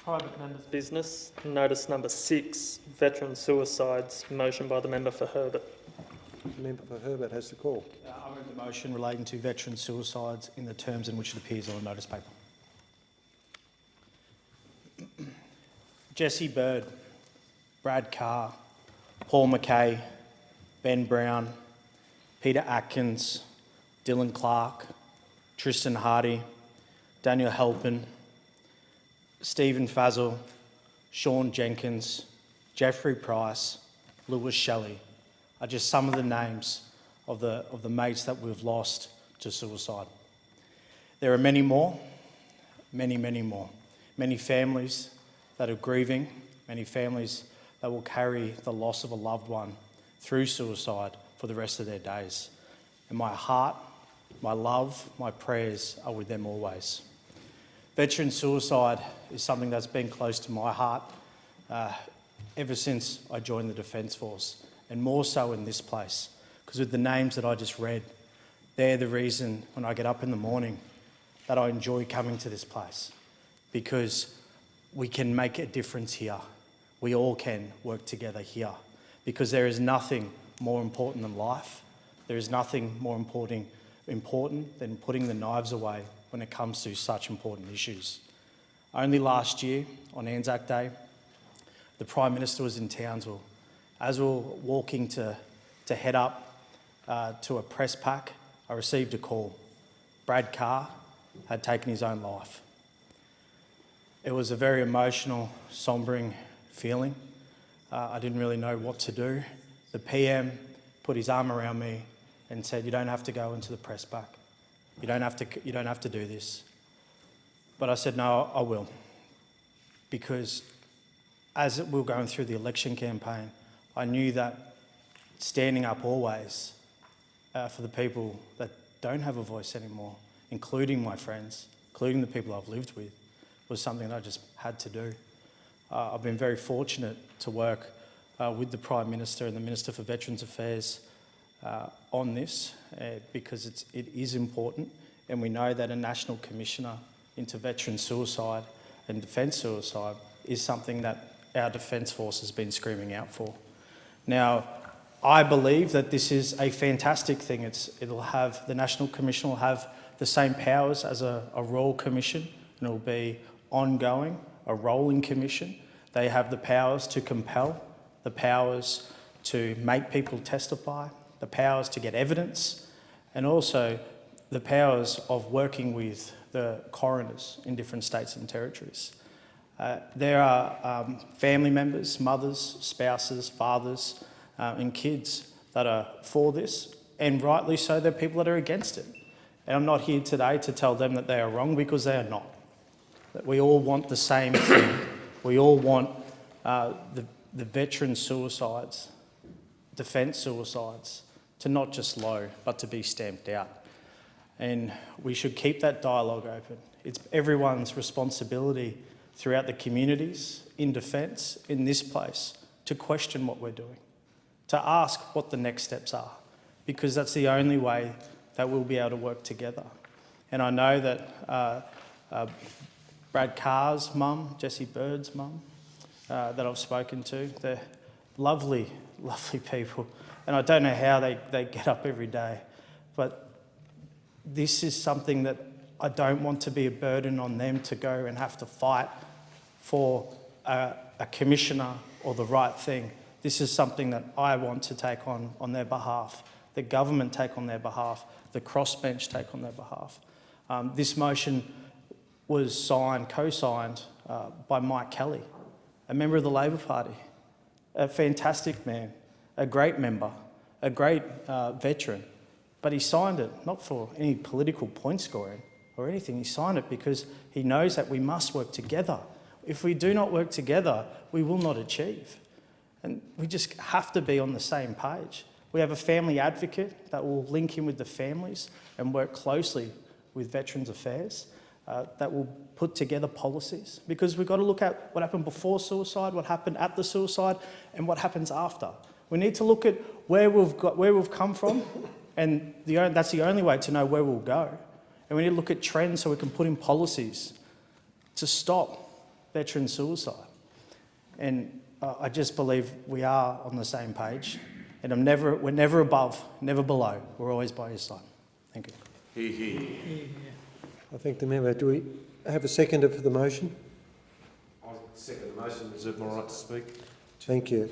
Private members' business. Notice number 6, veteran suicides. Motion by the member for Herbert. The member for Herbert has the call. I move the motion relating to veteran suicides in the terms in which it appears on the notice paper. Jesse Bird, Brad Carr, Paul McKay, Ben Brown, Peter Atkins, Dylan Clark, Tristan Hardy, Daniel Halpin, Stephen Fazel, Sean Jenkins, Jeffrey Price, Lewis Shelley are just some of the names of the mates that we've lost to suicide. There are many more, many more. Many families that are grieving, many families that will carry the loss of a loved one through suicide for the rest of their days. And my heart, my love, my prayers are with them always. Veteran suicide is something that's been close to my heart ever since I joined the Defence Force, and more so in this place, because with the names that I just read, they're the reason when I get up in the morning that I enjoy coming to this place, because we can make a difference here. We all can work together here, because there is nothing more important than life. There is nothing more important than putting the knives away when it comes to such important issues. Only last year, on Anzac Day, the Prime Minister was in Townsville. As we were walking to head up to a press pack, I received a call. Brad Carr had taken his own life. It was a very emotional, sombering feeling. I didn't really know what to do. The PM put his arm around me and said, "You don't have to go into the press pack. You don't have to do this." But I said, "No, I will." Because as we were going through the election campaign, I knew that standing up always for the people that don't have a voice anymore, including my friends, including the people I've lived with, was something that I just had to do. I've been very fortunate to work with the Prime Minister and the Minister for Veterans Affairs on this because it is important, and we know that a National Commissioner into veteran suicide and defence suicide is something that our Defence Force has been screaming out for. Now, I believe that this is a fantastic thing. The National Commission will have the same powers as a Royal Commission, and it will be ongoing, a rolling commission. They have the powers to compel, the powers to make people testify, the powers to get evidence, and also the powers of working with the coroners in different states and territories. There are family members, mothers, spouses, fathers, and kids that are for this, and rightly so. There are people that are against it. And I'm not here today to tell them that they are wrong, because they are not. That we all want the same thing. We all want the veteran suicides, defence suicides, to not just low, but to be stamped out. And we should keep that dialogue open. It's everyone's responsibility throughout the communities, in defence, in this place, to question what we're doing, to ask what the next steps are, because that's the only way that we'll be able to work together. And I know that Brad Carr's mum, Jesse Bird's mum, that I've spoken to, they're lovely, lovely people. And I don't know how they get up every day, but this is something that I don't want to be a burden on them to go and have to fight for a commissioner or the right thing. This is something that I want to take on their behalf, the government take on their behalf, the crossbench take on their behalf. This motion was co-signed by Mike Kelly, a member of the Labor Party, a fantastic man, a great member, a great veteran. But he signed it not for any political point scoring or anything. He signed it because he knows that we must work together. If we do not work together, we will not achieve. And we just have to be on the same page. We have a family advocate that will link in with the families and work closely with Veterans Affairs that will put together policies, because we've got to look at what happened before suicide, what happened at the suicide, and what happens after. We need to look at where we've come from, and that's the only way to know where we'll go. And we need to look at trends so we can put in policies to stop veteran suicide. And I just believe we are on the same page. And we're never above, never below. We're always by your side. Thank you. I thank the member. Do we have a seconder for the motion? I'll second the motion, reserve my right to speak. Thank you.